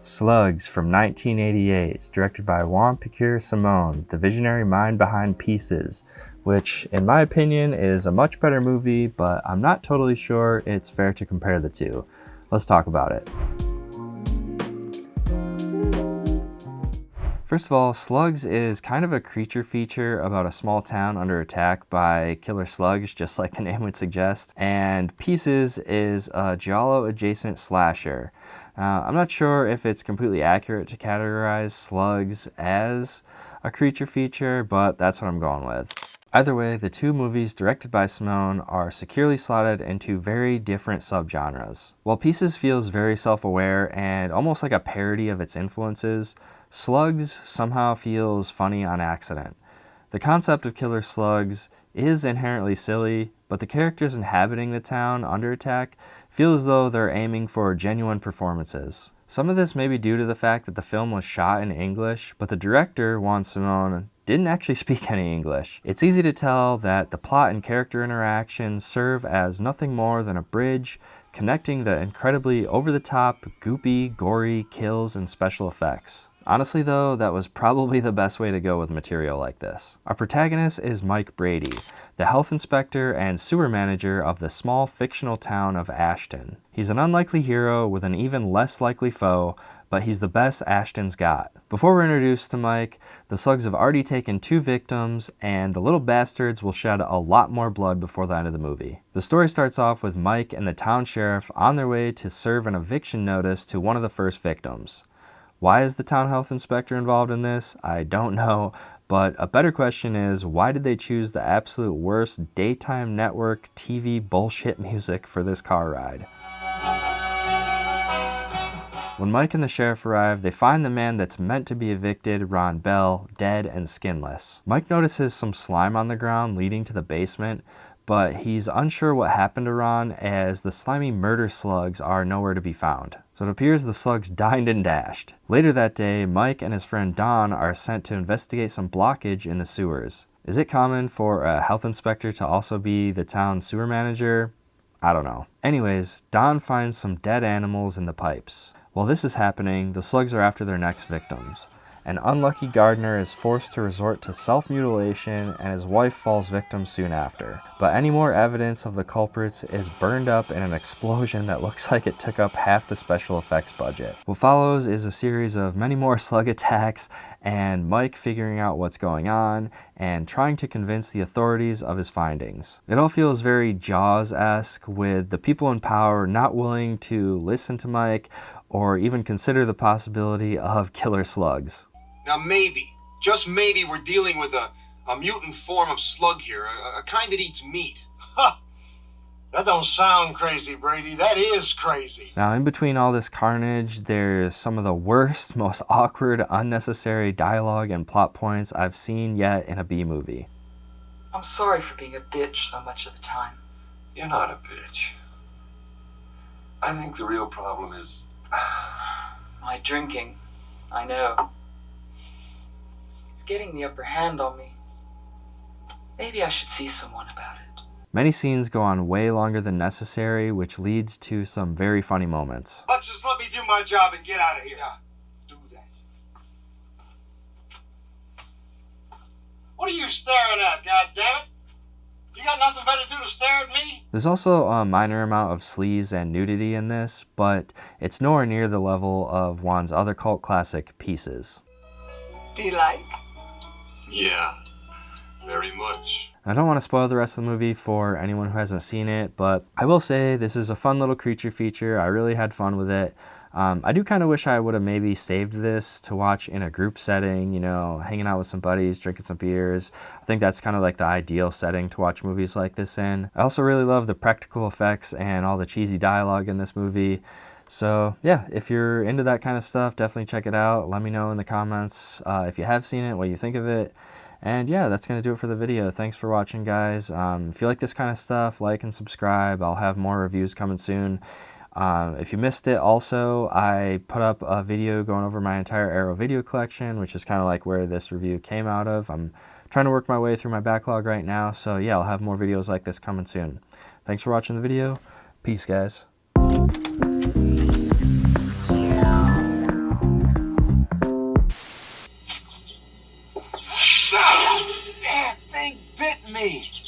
SLUGS from 1988 is directed by Juan Piquer Simón, the visionary mind behind Pieces, which in my opinion is a much better movie, but I'm not totally sure it's fair to compare the two. Let's talk about it. First of all, SLUGS is kind of a creature feature about a small town under attack by killer slugs, just like the name would suggest. And Pieces is a giallo-adjacent slasher. I'm not sure if it's completely accurate to categorize SLUGS as a creature feature, but that's what I'm going with. Either way, the two movies directed by Simón are securely slotted into very different subgenres. While Pieces feels very self-aware and almost like a parody of its influences, SLUGS somehow feels funny on accident. The concept of killer slugs is inherently silly, but the characters inhabiting the town under attack feel as though they're aiming for genuine performances. Some of this may be due to the fact that the film was shot in English, but the director, Juan Simón, didn't actually speak any English. It's easy to tell that the plot and character interactions serve as nothing more than a bridge connecting the incredibly over-the-top, goopy, gory kills and special effects. Honestly though, that was probably the best way to go with material like this. Our protagonist is Mike Brady, the health inspector and sewer manager of the small fictional town of Ashton. He's an unlikely hero with an even less likely foe, but he's the best Ashton's got. Before we're introduced to Mike, the slugs have already taken 2 victims, and the little bastards will shed a lot more blood before the end of the movie. The story starts off with Mike and the town sheriff on their way to serve an eviction notice to one of the first victims. Why is the town health inspector involved in this? I don't know, but a better question is, why did they choose the absolute worst daytime network TV bullshit music for this car ride? When Mike and the sheriff arrive, they find the man that's meant to be evicted, Ron Bell, dead and skinless. Mike notices some slime on the ground leading to the basement, but he's unsure what happened to Ron as the slimy murder slugs are nowhere to be found. So it appears the slugs dined and dashed. Later that day, Mike and his friend Don are sent to investigate some blockage in the sewers. Is it common for a health inspector to also be the town sewer manager? I don't know. Anyways, Don finds some dead animals in the pipes. While this is happening, the slugs are after their next victims. An unlucky gardener is forced to resort to self-mutilation and his wife falls victim soon after. But any more evidence of the culprits is burned up in an explosion that looks like it took up half the special effects budget. What follows is a series of many more slug attacks and Mike figuring out what's going on and trying to convince the authorities of his findings. It all feels very Jaws-esque, with the people in power not willing to listen to Mike or even consider the possibility of killer slugs. Now maybe, just maybe, we're dealing with a mutant form of slug here, a kind that eats meat. Ha! That don't sound crazy, Brady. That is crazy. Now, in between all this carnage, there's some of the worst, most awkward, unnecessary dialogue and plot points I've seen yet in a B-movie. I'm sorry for being a bitch so much of the time. You're not a bitch. I think the real problem is... My drinking. I know. It's getting the upper hand on me. Maybe I should see someone about it. Many scenes go on way longer than necessary, which leads to some very funny moments. Just let me do my job and get out of here. Do that. What are you staring at, goddammit? You got nothing better to do to stare at me? There's also a minor amount of sleaze and nudity in this, but it's nowhere near the level of Juan's other cult classic, Pieces. Do you like? Yeah, very much. I don't want to spoil the rest of the movie for anyone who hasn't seen it, but I will say this is a fun little creature feature. I really had fun with it. I do kind of wish I would have maybe saved this to watch in a group setting, you know, hanging out with some buddies, drinking some beers. I think that's kind of like the ideal setting to watch movies like this in. I also really love the practical effects and all the cheesy dialogue in this movie. So yeah, if you're into that kind of stuff, definitely check it out. Let me know in the comments if you have seen it, what you think of it. And yeah, that's going to do it for the video. Thanks for watching, guys. If you like this kind of stuff, like and subscribe. I'll have more reviews coming soon. If you missed it, also, I put up a video going over my entire Arrow video collection, which is kind of like where this review came out of. I'm trying to work my way through my backlog right now. So yeah, I'll have more videos like this coming soon. Thanks for watching the video. Peace, guys. me.